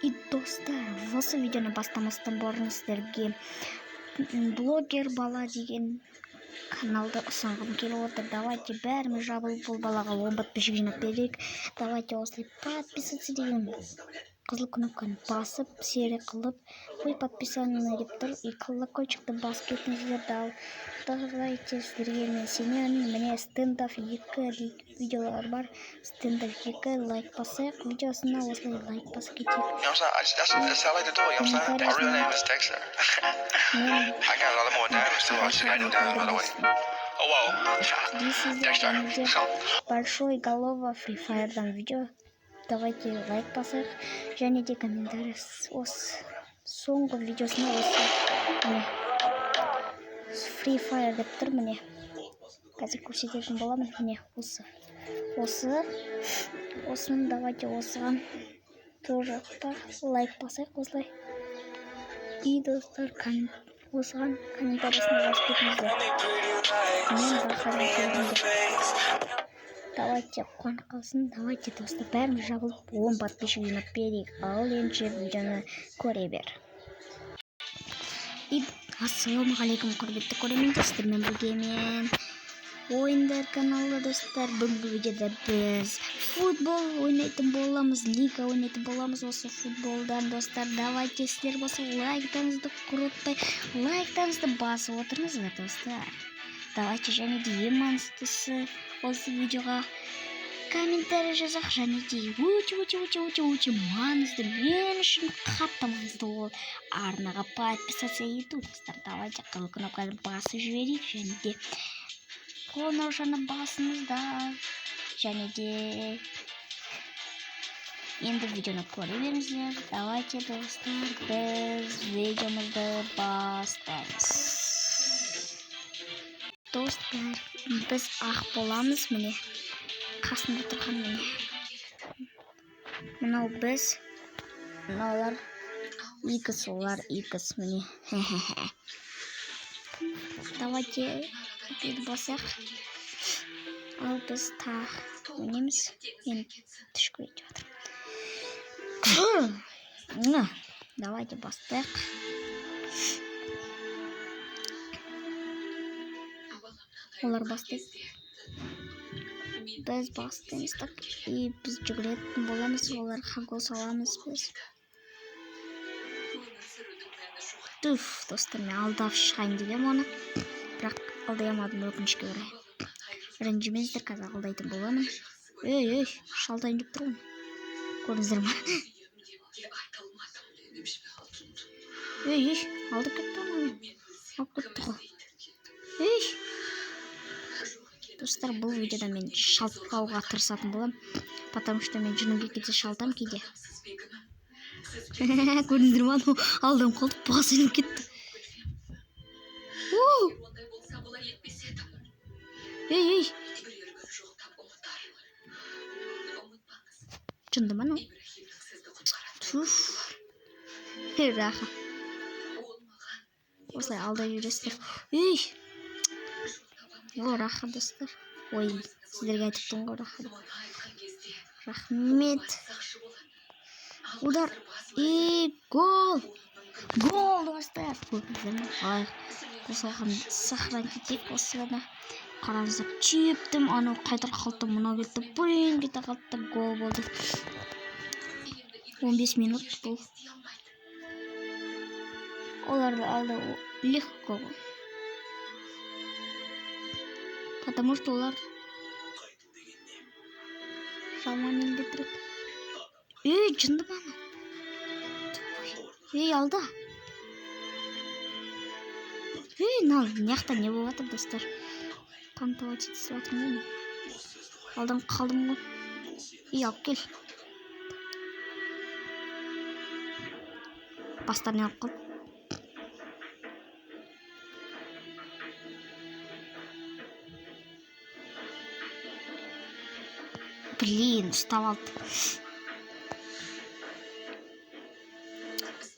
И достар, осы видеоны бастамастан бұрын сіздерге блогер бала деген каналды ұсынғым келіп отыр. Давайте бәріміз жабылып бұл балаға 10 подписчик жинап берейік. Давайте осылай подписаться деген қызыл кнопканы басып, серия қылып, ой подписание деп тұр, и колокольчикті басып кетіңіздер. Давайте сіздерге мен сенемін. Міне стендап 2 видеолар бар. Стендап 2 лайк басайық. Видеосына осылай лайк басып кетейік. Большой голова Free Fire'дан видео. Давайте лайк басайық. Және де комментарий соңғы видеосына осы Free Fire деп тұр, міне. Қазір көрсететін боламын, міне осыны давайте осыған тоже лайк басайық осылай. И достар, осыған комментариясына жазып кетіңіздер. Мен бақырым. Давайте қуанып қалсын. Давайте достар, бәріміз жабылып 10 подписчик жинап берейік. Ал енді видеоны көре бер. И ассалаумағалейкум құрметті көрермендер, сіздермен бірге мен ойындар каналы достар. Бүгінгі видеода біз футбол ойнайтын боламыз, лига ойнайтын боламыз осы футболдан достар. Давайте сіздер болса лайктарыңызды құртпай, лайктарыңызды басып отырыңыздар достар. Давайте және де ең маңыздысы осы видеоға комментарий жазақ, және де өте маңызды, мен үшін қатты маңызды ол арнаға подписаться ету достар. Давайте қызыл кнопканы басып жіберейік, және де қоңыраушаны басыңыздар, және де енді видеоны көре беріңіздер. Давайте достар, біз видеомызды бастаймыз. Достар, біз ақ боламыз, міне қасында тұрған міне. Мынау біз, мынаулар икс, олар икс, міне. Давайте бет басақ. Ал біз ойнаймыз. Мен түшкі етіп жатырмын. Давайте бастайық. Олар бастайды. Біз бастаймыз так, и біз жүгіретін боламыз, оларға гол саламыз біз. Достар, мен алдап шығайын дегем оны, бірақ алдай алмадым, өкінішке орай. Ренжімеңіздер, қазір алдайтын боламын. Шалтайын деп тұрмын. Көрдіңіздер ме? Алдып кетті оны. Алып кетті ғой. Достар, бұл видеода мен шалтқауға тырысатын болам, потому что мен жүнімге кетсе шалтам кейде. Көрдіңіздер ме? Алдым қалды, басылып кетті. Жынды ма ну? Раха. Осылай алдай жүресіздер. Раха достар. Ой, сіздерге айтыптың ғой раха. Рахмет. Удар. И гол. Гол достар. Осыған сахран кетейік осыған. Қараңыздар, чептім, анау қайтар қалды, мұнау кетті, бүрен кете қалды, гол болды. 15 минут бұл. Оларды алды легко. Потому что олар жаман елде тұрады. Жынды баны. Алда. Неқта не болып атыр достар. Тантовать етісіп атырмын. Алдан қалдым ғой. Алып кел. Бастарына алып қал. Блин, ұстап алды.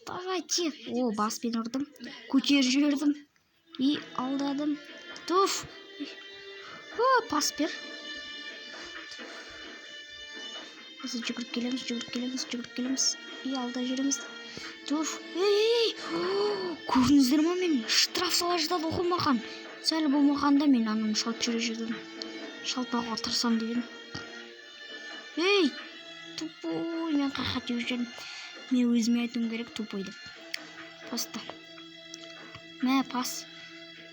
Давайте. Баспен ұрдым. Көтер жүрдім. И алдадым. Туф. Пас бер. Biz жүгіріп келеміз. И алда жүреміз. Туф. Ей! Көрдіңіздер ма, мен штраф сала жатады оқылмаған. Сәл болмағанда мен ананы шалып жүре жүрдім. Шалпауға тырысам деген. Ей! Тупой, мен қақат жүрген. Мен өзіме айтуым керек тупой деп. Просто. Мә, пас.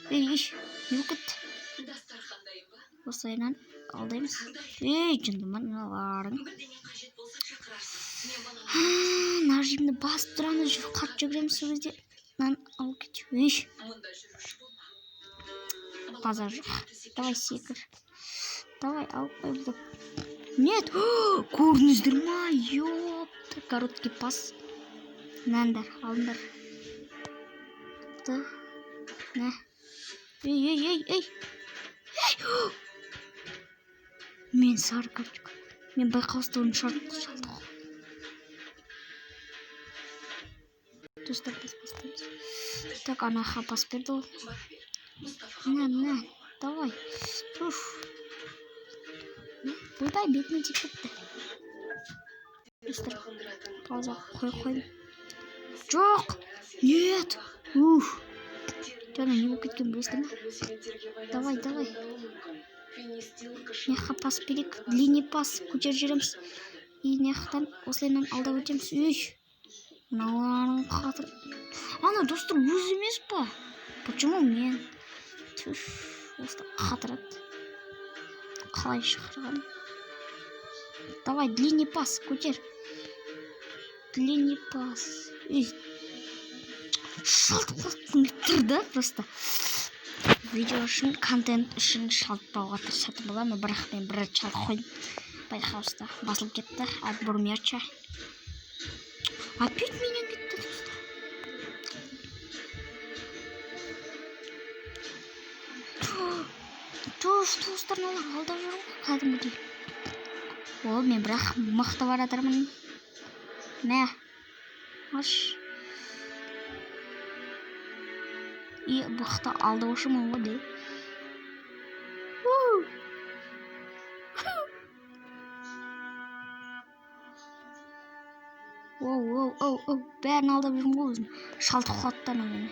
Ей, не кетті? Осылайынан алдаймыз. Ей, жындыман, мыналарың. Нажимді басып тұрамыз, қатты жүгіреміз сол кезде. Нан алып кетіп. Ей. Базар жоқ. Давай секір. Давай алып қойып. Нет! Көрдіңіздер ма? Ёпты, короткий пас. Нәндар, алыңдар. Нә. Ей. Мен сары карточка. Мен байқаусызда шалдық. Достар, пас береміз. Так, анаға пас берді ол. Нә. Давай. Уф. Бұлдай бетіне тек кетті. Достар, пауза қой. Жоқ! Нет! Уф. Жаңа не болып кеткен білесің ме? Давай. Неқа пас берек. Длинный пас көтер жүреміз. И неқтан осылайынан алда өтеміз. Үй! Мыналарың қатыр. Ана достар өз емес па? Почему мен? Түш, осы қатырады. Қалай шықырған? Давай, длинный пас көтер. Длинный пас. Үй! Шалтқылықтың тұрды просто. Видео үшін, контент үшін шалтпауға тырысатын боламын. Бірақ мен бір шалт қойдым. Байқаусызда басылып кетті. Отбор мяча. Опять менен кетті достар. Туыстар алдап жүрмін кәдімгідей. Ол мен бірақ мықты баратырмын. Мә. Аш. И бұқты алдаушымын ғой де. Оу. Бәрін алдап жүрмін ғой өзім. Шалты қуаттан мені.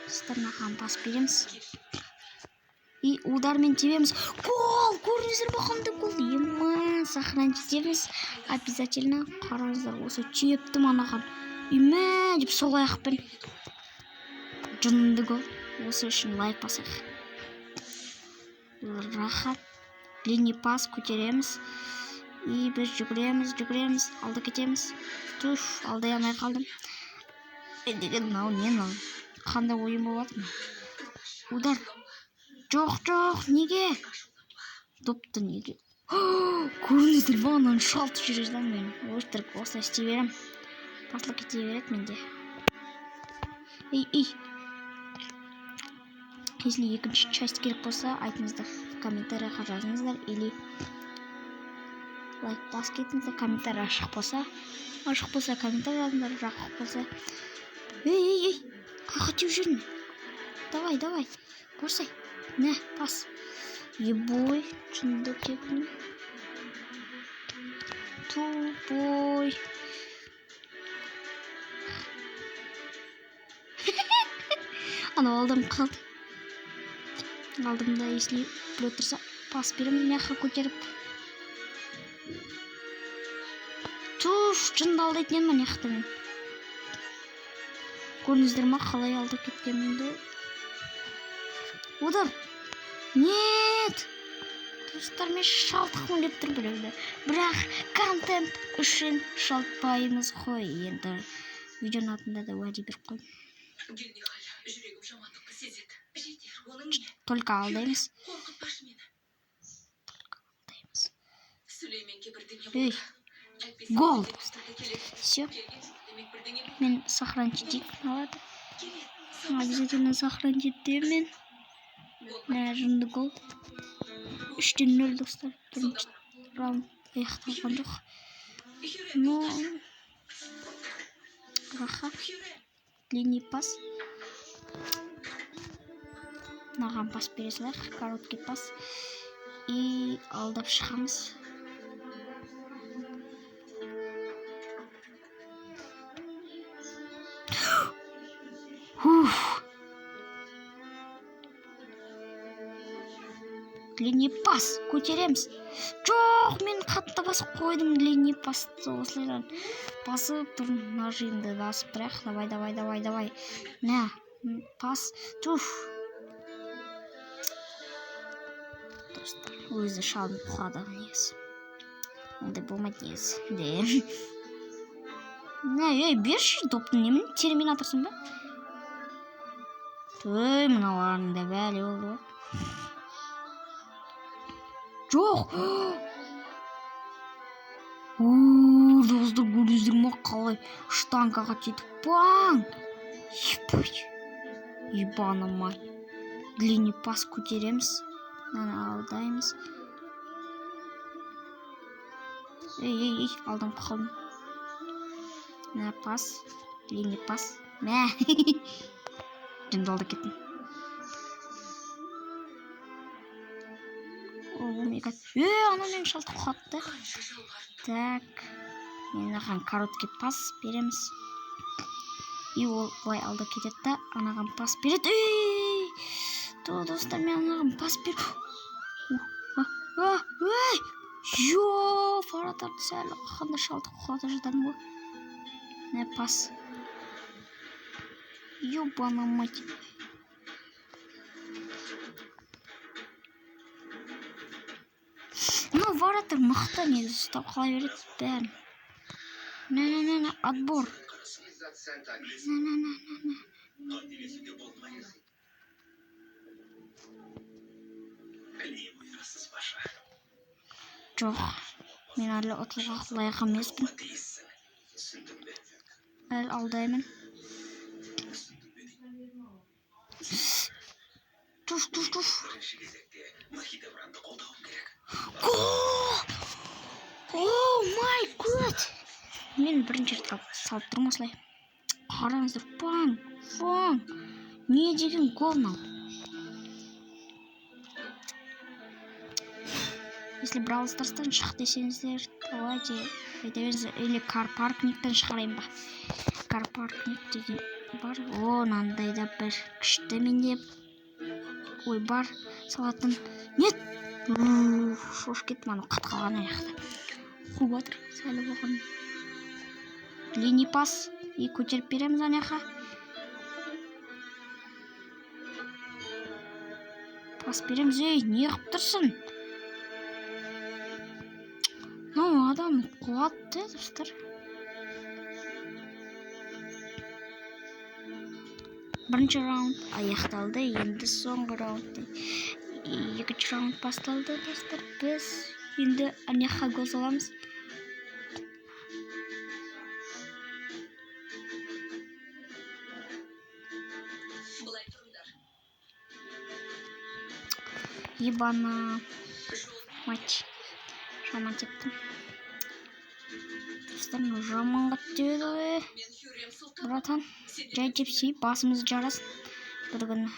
Стырнаған пас береміз. И удармен тебеміз. Гол! Көрдіңіздер ме қандай гол? Ема, сохранить етеміз. Обязательно қараңыздар. Осы түйептім анаған. Име деп сол аяқпен. Жынды гол. Осы үшін лайк басайық. Рахат. Длинный пас көтереміз. И біз жүгіреміз. Алды кетеміз. Туф, алдай алмай қалдым. Деген мынау не мынау? Қандай ойын болады ма? Удар. Жоқ, неге? Допты неге? Көрдіңіздер ме? Ананы шалты жүреді мен. Өштіріп осылай істей берем. Басылып кете береді менде. Ей. Если екінші часть керек болса, айтыңыздар. Комментарияға жазыңыздар. Или лайк бас кетіңіздер. Комментарий ашық болса комментарий жазыңыздар. Жақық болса. Ей. Қақытып жүрме. Давай. Көрсей. Нә, пас. Ебой. Чынды текін. Тупой. Ана алдым қалды. Алдымда если біреу тұрса пас беремін мияққа көтеріп. Туф, жынды алдайтын ма неқті мен. Көрдіңіздер ма қалай алдып кеткенімді? Удар. Нет. Достар, мен шалтықмын деп тұр біреуді. Бірақ контент үшін шалтпаймыз қой. Енді видеоның атында да уәде беріп қойдым. Только алдаймыз. Ей. Гол. Все. Мен сохранить етейік. Алады. Обязательно сохранить етеймін. Мә, жынды гол. 3-0 достар. Бірінші раунд аяқталған жоқ. Но рахат. Длинный пас. Маған пас бересілер. Короткий пас. И алдап шығамыз. Длинный пас көтереміз. Жоқ, мен қатты басып қойдым длинный пасты. Осылайдан басып тұрмын. Мына жиынды басып тұрайық. Давай. Мә, пас. Туф. Достар, өзі шалынып құлады негізі. Ондай болмайды негізі. Ей, берші допты, немен терминаторсың ба? Өй, мыналарың да бәле болды. Жоқ. Достар, көрдіңіздер ме қалай штангаға тетіп баң. Ебанымай. Длинный пас көтереміз. Мынаны алдаймыз. Ей, алдым қалдым. Мына пас, длинный пас. Мә. Жындалды кеттім. Ана мен шалты қатты. Так. Мен аған короткий пас береміз. И ол былай алда кетеді. Анаған пас береді. Достар, мен анаған пас берді. Фаратарды сәлі қақында шалты құлады жадан бұл. Не пас. Ёбана мать. Ну, варатор мықты негізі ұстап қалай береді бәрін. На, отбор. На. Жоқ, мен әлі ұтылға лайық емеспін. Әлі алдаймын. Туф. О, май год! Мен бірінші рет салып тұрмын осылай. Қараңыздар, паң. Не деген гол мынау? Если Brawl Stars'тан шық десеңіздер, давайте айтаберіңіздер, или Карпаркниктен шығарайын ба. Карпаркник деген бар. О, нандайда бір күшті менде. Ой, бар салатын. Нет! Шош кеттім, аны қат қалған аяқты. Қу батыр, сәлі болған. Длинный пас. И көтеріп береміз аяққа. Пас береміз, ей, не қып тұрсың? Ну, адам қуатты, достар. Бірінші раунд аяқталды, енді соңғы раундты. Екінші раунд басталды, достар. Біз енді аяққа гол саламыз. Ебана матч. Жаман тепті. Достар, жаман қаттеді. Братан, жай тепсей, басымыз жарасын. Бір күні.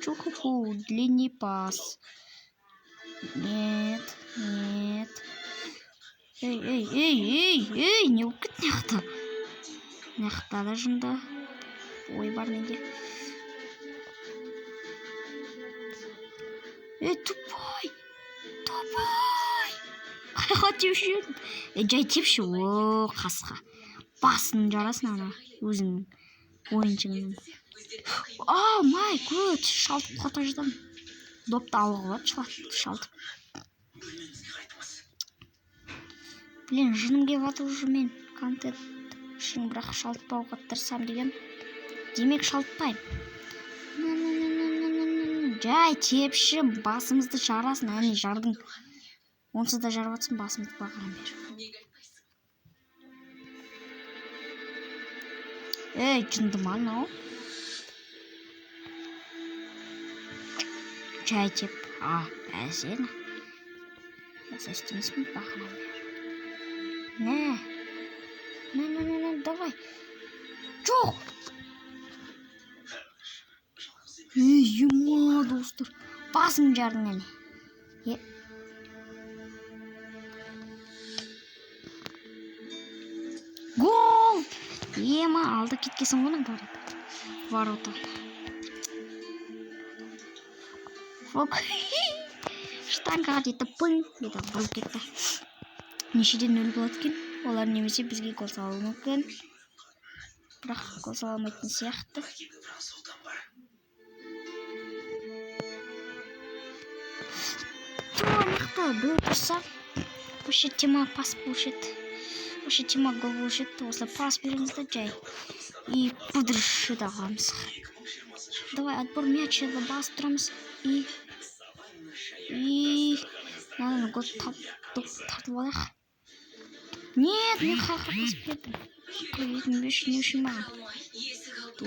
Чуху, длинный пас. Нет. Эй, не укет нехта. Нехта дажында. Ой, бар менде. Эй, тупой. Қайға тепші? Жай тепші, о, қасқа. Басын жарасын ана, өзіңнің ойыншыңның. О, май год, шалтып қота жадам. Допты алуға бар, шалтып. Блин, жыным кеп аты уже мен контент үшін бірақ шалтпауға тырысам деген. Демек шалтпайым. Жай тепші, басымызды жарасын, әне жардың. Онсыз да жарып атсын, басымызды бағырам бер. Ей, жындыма мынау. Жай теп. Бәсені. Осы істемесін, бағырам бер. Не, давай. Жоқ! Ей, ема, достар. Басым жардың әне. Ема алда кеткесің оның ворота. Фок. Штангаға жетіп пың деді бұрып кетті. Нешеден 0 болады екен? Олар немесе бізге гол салуы мүмкін. Бірақ гол сала алмайтын сияқты. Мықты бұл тұрса вообще тема пас болушы еді. Вообще тема гол болушы еді. Осылай пас беріңізді жай. И пудыршы дағамыз. Давай отбор мяча басып тұрамыз. И надо гол тартып алайық. Нет, мен қайқа пас бердім. Көбейтін беш не үшін маған. О.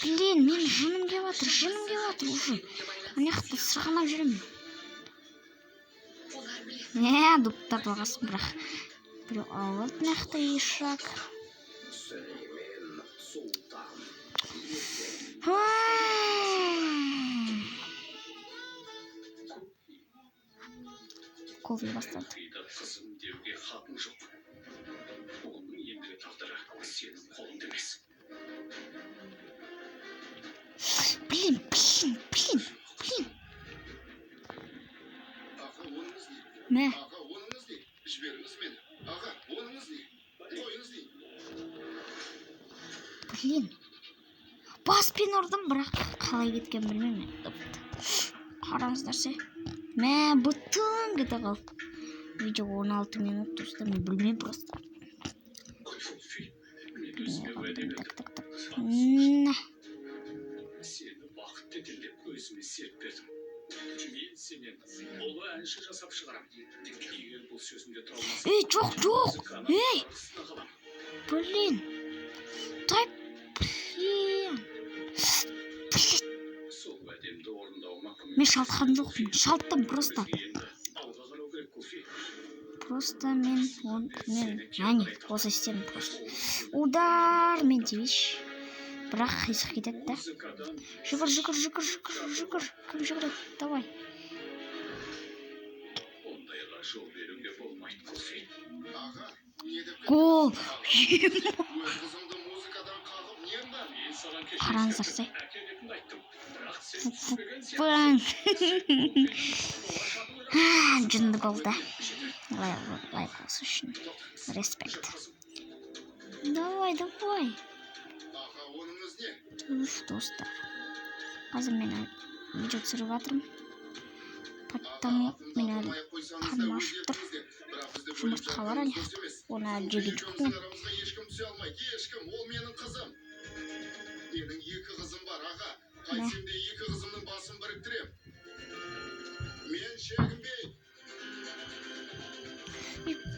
Блин, мен жыным кеп жатыр уже. Аяқты сырғанап жүремін. Доптарды алғасын бірақ. Біреу алып нақты ешак. Қолдай бастады. Блин. Мә. Блин. Баспен ұрдым, бірақ қалай кеткен білмеймін. Қараңыздаршы. Мә, бұтын кете қалды. Видео 16 минут тұрсты, мен білмеймін просто. Ей, жоқ. Ей, блин. Тай, блин. Мен шалтқан жоқпын. Шалттым просто. Мен әне, осы істедім просто. Удар, мен тевеш. Бірақ қисық кетеді да. Жүгір. Кім жүгіреді? Давай. Гол. Қараңыздарсы. Жынды болды. Лайк болсы үшін. Респект. Давай. Достар. Қазір мен видео түсіріп жатырмын. Потому мен әлі қарным ашып тұр. Жұмыртқа бар аяқты. Оны әлі жеген жоқпын. Менің 2 қызым бар, аға. Қайтсем де 2 қызымның басын біріктірем. Мен шегінбей.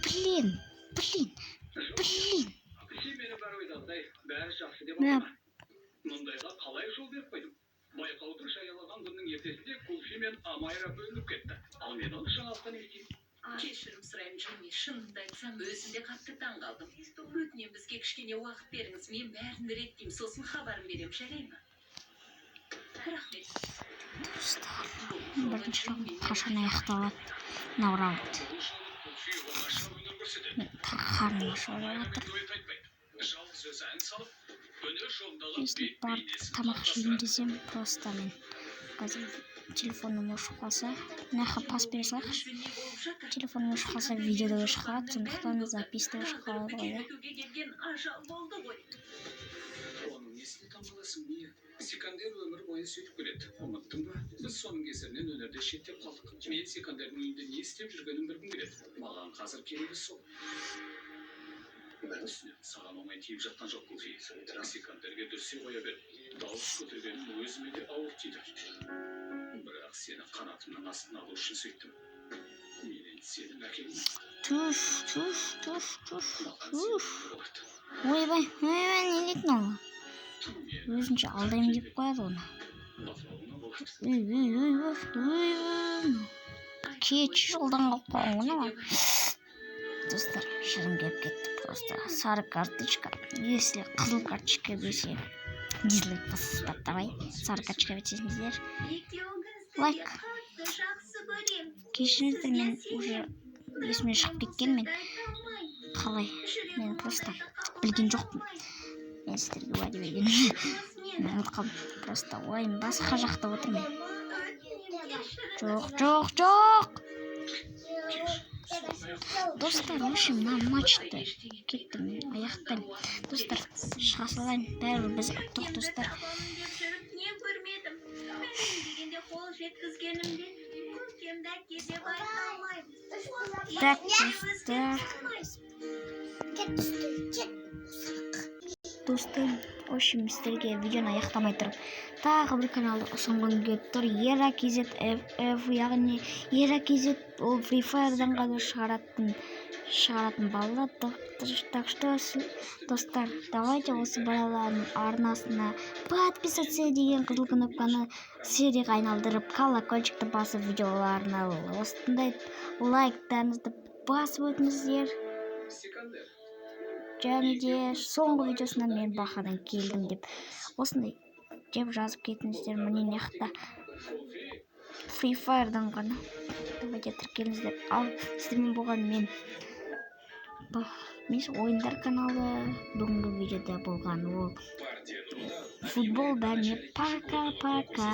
Блин. Мұндайға қалай жол беріп қойдым? Байқаудың жарияланған күннің ертесінде Кулфи мен Амайра бөлініп кетті. Ал мен оны жаңалықтан естимін. Кешірім сұраймын, Джимми, шынымды айтсам, өзім де қатты таң қалдым. Өтінемін, бізге кішкене уақыт беріңіз, мен бәрін реттеймін, сосын хабарын берем, жарай ма? Рахмет. Достар, бірінші раунд қашан аяқталады? Мынау раунд. Қарным ашып жатыр. Если барып тамақ жейін десем, просто мен қазір телефоным өшіп қалса, нақы пас бере салайықшы. Телефоным өшіп қалса, видеода өшіп қалады, сондықтан записьте өшіп қалады ғой. Оның несіне таңғаласың, не? Секандер өмір бойы сөйтіп келеді. Ұмыттың ба? Біз соның кесірінен өнерде шеттеп қалдық. Мен Секандердің үйінде не істеп жүргенін білгім келеді. Маған қазір керегі сол. Бәрі түсінемін. Саған оңай тиіп жатқан жоқ Кулфи. Секандерге дүрсе қоя бер. Дауыс көтергенім өзіме де ауыр тиді. Бірақ сені қанатымның астына алу үшін сөйттім. Менен сенің әкеңнің. Ойбай, не дейтін ол? Өзінше алдайым деп қояды оны. Кеш жолдан қалып қойған ғой. Достар, шырым кеп кетті просто. Сары карточка. Если қызыл карточка берсе, дизлайк басыңыздар, давай. Саркачка бетсеңіздер. Лайк. Кешіріңіздер, мен уже есімнен шығып кеткен, мен қалай, мен просто білген жоқпын. Мен сіздерге уәде берген. Мен ұмытқам, просто ойым басқа жақта отырмын. Жоқ. Достар, в общем, мына матчты кеттім, аяқтаймын. Достар, шыға салайын, бәрібір біз ұттық, достар. Так, достар, в общем, сіздерге видеоны аяқтамай тұрып, тағы бір каналды ұсынғым келіп тұр. EraKZFF, яғни EraKZ ол Free Fire'дан ғана шығаратын балалар. Так что, достар, давайте осы балалардың арнасына подписаться деген қызыл кнопканы серияға айналдырып, колокольчикті басып, видеоларына осындай лайктарыңызды басып өтіңіздер. Және де соңғы видеосынан мен бақадан келдім деп осындай деп жазып кетіңіздер. Міне мына Free Fire'дан ғана. Давайте тіркеліңіздер. Ал сіздермен болған мен ойындар каналы. Бүгінгі видеода болған ол футбол. Бәріне пока-пока.